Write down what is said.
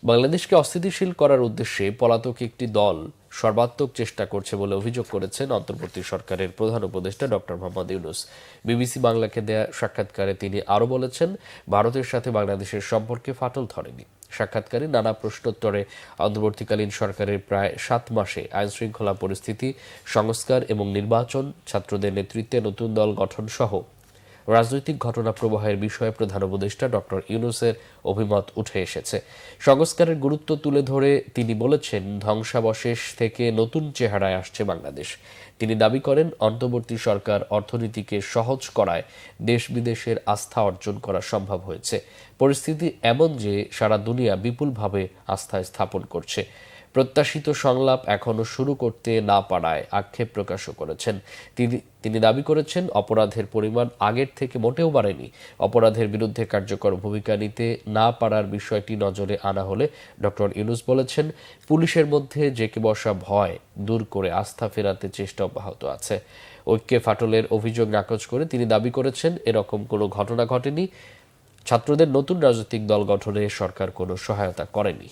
বাংলাদেশকে অস্থিতিশীল করার উদ্দেশ্যে পলাতক একটি দল সর্বাত্মক চেষ্টা করছে বলে অভিযোগ করেছেন অন্তর্বর্তী সরকারের প্রধান উপদেষ্টা ডক্টর মোহাম্মদ ইউনূস। বিবিসি বাংলাকে দেয়া সাক্ষাৎকারে তিনি আরও বলেছেন, ভারতের সাথে বাংলাদেশের সম্পর্কে ফাটল ধরেনি। সাক্ষাৎকারে নানা প্রশ্নোত্তরে অন্তর্বর্তীকালীন সরকারের প্রায় 7 মাসে আইনশৃঙ্খলা পরিস্থিতি, সংস্কার এবং নির্বাচন, ছাত্রদের নেতৃত্বে নতুন দল গঠন সহ রাজনৈতিক ঘটনা প্রবাহের বিষয়ে প্রধান উপদেষ্টা ডক্টর ইউনূসের অভিমত উঠে এসেছে। সংস্কারের গুরুত্ব তুলে ধরে তিনি বলেছেন, ধ্বংসাবশেষ থেকে নতুন চেহারায় আসছে বাংলাদেশ। তিনি দাবি করেন, অন্তর্বর্তী সরকার অর্থনীতিকে সহজ করায় দেশ বিদেশের আস্থা অর্জন করা সম্ভব হয়েছে। পরিস্থিতি এমন যে সারা দুনিয়া বিপুলভাবে আস্থা স্থাপন করছে। প্রত্যাশিত সংলাপ এখনো শুরু করতে না পারায় আক্ষেপ প্রকাশও করেছেন। তিনি দাবি করেছেন, অপরাধের পরিমাণ আগের থেকে মোটেও বাড়েনি। অপরাধের বিরুদ্ধে কার্যকর ভূমিকা নিতে না পারার বিষয়টি নজরে আনা হলে ডক্টর ইউনূস বলেছেন, পুলিশের মধ্যে জেঁকে বসা ভয় দূর করে আস্থা ফেরাতে চেষ্টা অব্যাহত আছে। ঐক্যে ফাটলের অভিযোগ নাকচ করে তিনি দাবি করেছেন, এরকম কোনো ঘটনা ঘটেনি। ছাত্রদের নতুন রাজনৈতিক দল গঠনে সরকার কোনো সহায়তা করেনি।